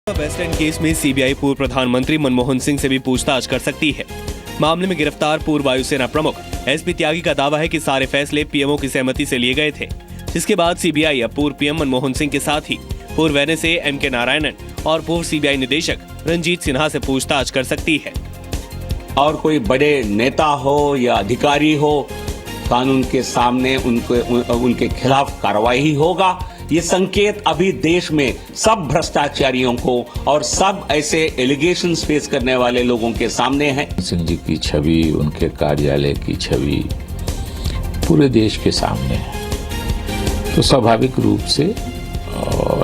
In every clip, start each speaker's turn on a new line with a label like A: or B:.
A: Westland case में CBI पूर्व प्रधानमंत्री मनमोहन सिंह से भी पूछताछ कर सकती है। मामले में गिरफ्तार पूर्व वायुसेना प्रमुख एसपी त्यागी का दावा है कि सारे फैसले पीएमओ की सहमति से लिए गए थे, जिसके बाद सीबीआई अब पूर्व पीएम मनमोहन सिंह के साथ ही पूर्व एनएसए एम.के. नारायणन और पूर्व सीबीआई निदेशक रंजीत सिन्हा से पूछताछ कर सकती है।
B: और कोई बड़े नेता हो या अधिकारी हो, कानून के सामने उनके खिलाफ कार्रवाई होगा। ये संकेत अभी देश में सब भ्रष्टाचारियों को और सब ऐसे एलिगेशंस फेस करने वाले लोगों के सामने है।
C: सिंह जी की छवि, उनके कार्यालय की छवि पूरे देश के सामने है, तो स्वाभाविक रूप से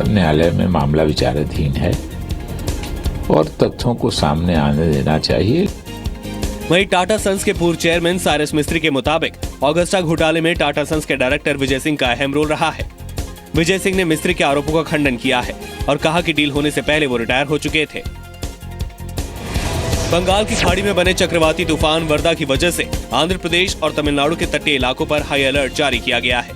C: न्यायालय में मामला विचाराधीन है और तथ्यों को सामने आने देना चाहिए।
A: वहीं टाटा सन्स के पूर्व चेयरमैन साइरस मिस्त्री के मुताबिक ऑगस्टा घोटाले में टाटा सन्स के डायरेक्टर विजय सिंह का अहम रोल रहा है। विजय सिंह ने मिस्त्री के आरोपों का खंडन किया है और कहा कि डील होने से पहले वो रिटायर हो चुके थे। बंगाल की खाड़ी में बने चक्रवाती तूफान वर्दा की वजह से आंध्र प्रदेश और तमिलनाडु के तटीय इलाकों पर हाई अलर्ट जारी किया गया है।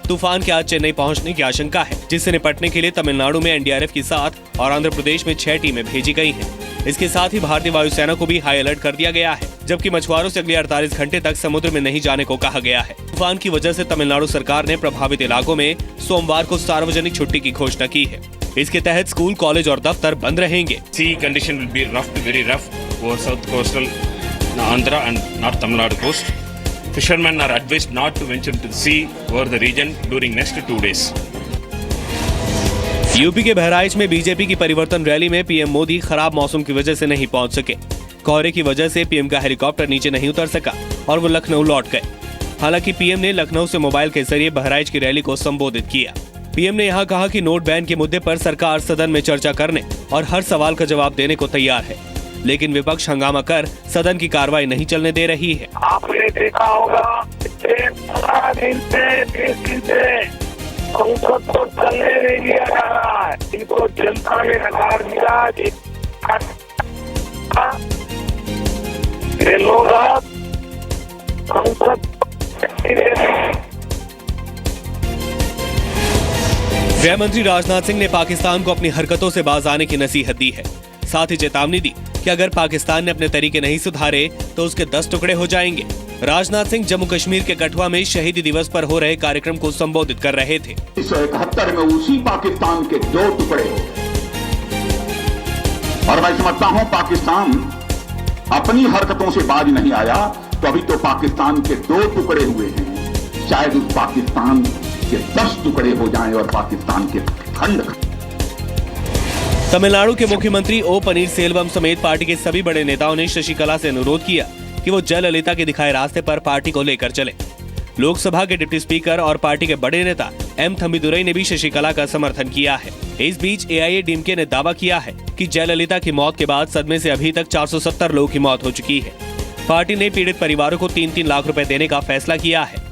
A: तूफान के आज चेन्नई पहुंचने की आशंका है, जिससे निपटने के लिए तमिलनाडु में एनडीआरएफ की 7 और आंध्र प्रदेश में 6 टीमें भेजी गई हैं। इसके साथ ही भारतीय वायुसेना को भी हाई अलर्ट कर दिया गया है, जबकि मछुआरों से अगले 48 घंटे तक समुद्र में नहीं जाने को कहा गया है। तूफान की वजह से तमिलनाडु सरकार ने प्रभावित इलाकों में सोमवार को सार्वजनिक छुट्टी की घोषणा की है। इसके तहत स्कूल, कॉलेज और दफ्तर बंद रहेंगे।
D: Sea condition will be rough to very rough over south coastal Andhra and North Tamil Nadu coast. Fishermen are advised not to venture into the sea over the region during next 2 days.
A: UP के बहराइच में BJP की परिवर्तन rally में PM Modi खराब मौसम की वजह से नहीं पहुंच सके। कोहरे की वजह से पीएम का हेलीकॉप्टर नीचे नहीं उतर सका और वो लखनऊ लौट गए। हालांकि पीएम ने लखनऊ से मोबाइल के जरिए बहराइच की रैली को संबोधित किया। पीएम ने यहां कहा कि नोट बैन के मुद्दे पर सरकार सदन में चर्चा करने और हर सवाल का जवाब देने को तैयार है, लेकिन विपक्ष हंगामा कर सदन की कार्रवाई नहीं चलने दे रही है।
E: आपने देखा होगा संसद को चलने नहीं दिया जा रहा है। इनको जनता ने नकार दिया। ये लोग संसद
A: गृह मंत्री राजनाथ सिंह ने पाकिस्तान को अपनी हरकतों से बाज आने की नसीहत दी है। साथ ही चेतावनी दी कि अगर पाकिस्तान ने अपने तरीके नहीं सुधारे तो उसके 10 टुकड़े हो जाएंगे। राजनाथ सिंह जम्मू कश्मीर के कठुआ में शहीदी दिवस पर हो रहे कार्यक्रम को संबोधित कर रहे थे।
F: 1971 में उसी पाकिस्तान के 2 टुकड़े हो, और मैं समझता हूं पाकिस्तान अपनी हरकतों से बाज नहीं आया, तो अभी तो पाकिस्तान के 2 टुकड़े हुए हैं। शायद उस पाकिस्तान के 10 टुकड़े हो जाएं और पाकिस्तान के खंड।
A: तमिलनाडु के मुख्यमंत्री ओ पनीरसेल्वम समेत पार्टी के सभी बड़े नेताओं ने शशिकला से अनुरोध किया कि वो जयललिता के दिखाए रास्ते पर पार्टी को लेकर चले। लोकसभा के डिप्टी स्पीकर और पार्टी के बड़े नेता एम थम्बीदुरई ने भी शशिकला का समर्थन किया है। इस बीच एआईएडीएमके ने दावा किया है कि जयललिता की मौत के बाद सदमे से अभी तक 470 लोगों की मौत हो चुकी है। पार्टी ने पीड़ित परिवारों को 3-3 लाख रुपए देने का फैसला किया है।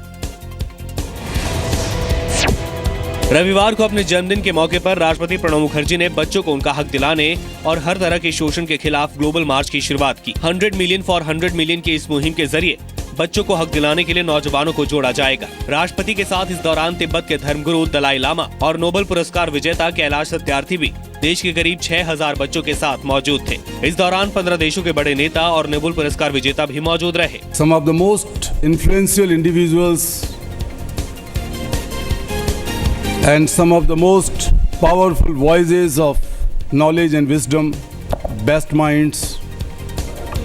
A: रविवार को अपने जन्मदिन के मौके पर राष्ट्रपति प्रणब मुखर्जी ने बच्चों को उनका हक दिलाने और हर तरह के शोषण के खिलाफ ग्लोबल मार्च की शुरुआत की। 100 मिलियन फॉर 100 मिलियन की इस मुहिम के जरिए बच्चों को हक दिलाने के लिए नौजवानों को जोड़ा जाएगा। राष्ट्रपति के साथ इस दौरान तिब्बत के धर्मगुरु दलाई लामा और नोबेल पुरस्कार विजेता कैलाश सत्यार्थी भी देश के करीब 6000 बच्चों के साथ मौजूद थे। इस दौरान 15 देशों के बड़े नेता और नोबेल पुरस्कार विजेता भी मौजूद रहे।
G: Some of the most influential individuals and some of the most powerful voices of knowledge and wisdom, best minds,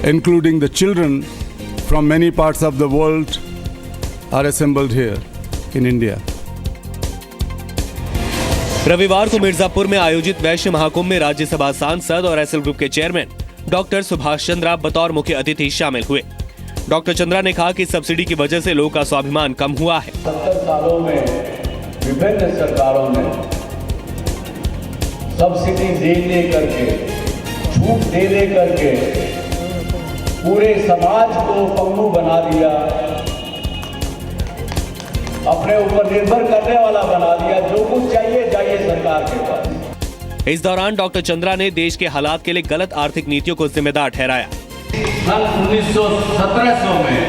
G: including the children from many parts of the world, are assembled here in India.
A: रविवार को मिर्जापुर में आयोजित वैश्य महाकुंभ में राज्यसभा सांसद और SL group के chairman doctor Subhash Chandra बतौर मुख्य अतिथि शामिल हुए। डॉक्टर चंद्रा ने कहा कि सब्सिडी की वजह से लोगों का स्वाभिमान कम हुआ है।
H: 70 सालों में विभिन्न सरकारों ने सब्सिडी दे करके, छूट दे करके पूरे समाज को पंगु बना दिया, अपने ऊपर निर्भर करने वाला बना दिया। जो कुछ चाहिए जाइए सरकार के पास।
A: इस दौरान डॉक्टर चंद्रा ने देश के हालात के लिए गलत आर्थिक नीतियों को जिम्मेदार ठहराया।
H: सन 1917 में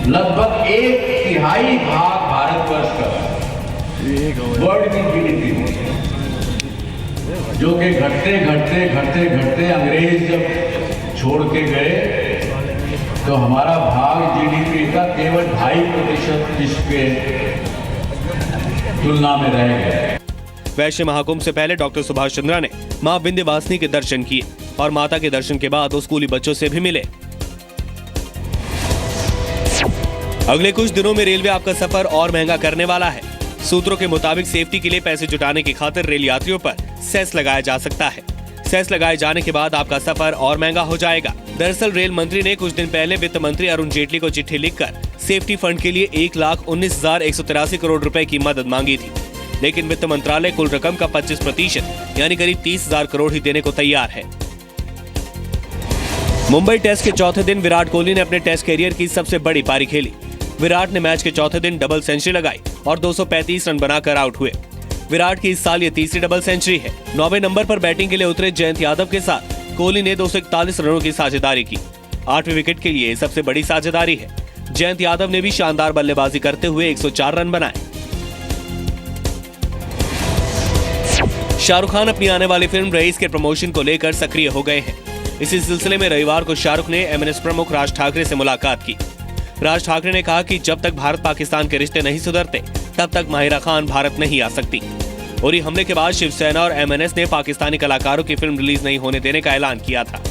H: लगभग 1/3 भाग भारतवर्ष का वर्ल्ड की जीडीपी जो कि घटते घटते घटते घटते अंग्रेज जब छोड़ के गए तो हमारा भाग जीडीपी का केवल 2.5% इसके तुलना में रह गया।
A: वैश्य महाकुंभ से पहले डॉक्टर सुभाष चंद्रा ने मां विंध्यवासिनी के दर्शन किए और माता के दर्शन के बाद वो स्कूली बच्चों से भी मिले। अगले कुछ दिनों में रेलवे आपका सफर और महंगा करने वाला है। सूत्रों के मुताबिक सेफ्टी के लिए पैसे जुटाने की खातिर रेल यात्रियों पर सेस लगाया जा सकता है। सेस लगाए जाने के बाद आपका सफर और महंगा हो जाएगा। दरअसल रेल मंत्री ने कुछ दिन पहले वित्त मंत्री अरुण जेटली को चिट्ठी लिखकर सेफ्टी फंड के लिए 1,19,183 करोड़ रुपए की मदद मांगी थी, लेकिन वित्त मंत्रालय कुल रकम का 25% यानी करीब 30,000 करोड़ ही देने को तैयार है। मुंबई टेस्ट के चौथे दिन विराट कोहली ने अपने टेस्ट कैरियर की सबसे बड़ी पारी खेली। विराट ने मैच के चौथे दिन डबल सेंचुरी लगाई और 235 रन बनाकर आउट हुए। विराट की इस साल ये तीसरी डबल सेंचुरी है। 9वें नंबर पर बैटिंग के लिए उतरे जयंत यादव के साथ कोहली ने 241 रनों की साझेदारी की। 8वें विकेट के लिए सबसे बड़ी साझेदारी है। जयंत यादव ने भी शानदार बल्लेबाजी करते हुए 104 रन बनाए। शाहरुख खान अपनी आने वाली फिल्म रईस के प्रमोशन को लेकर सक्रिय हो गए हैं। इसी सिलसिले में रविवार को शाहरुख ने एमएनएस प्रमुख राज ठाकरे से मुलाकात की। राज ठाकरे ने कहा कि जब तक भारत पाकिस्तान के रिश्ते नहीं सुधरते तब तक माहिरा खान भारत नहीं आ सकती। उरी हमले के बाद शिवसेना और एमएनएस ने पाकिस्तानी कलाकारों की फिल्म रिलीज नहीं होने देने का ऐलान किया था।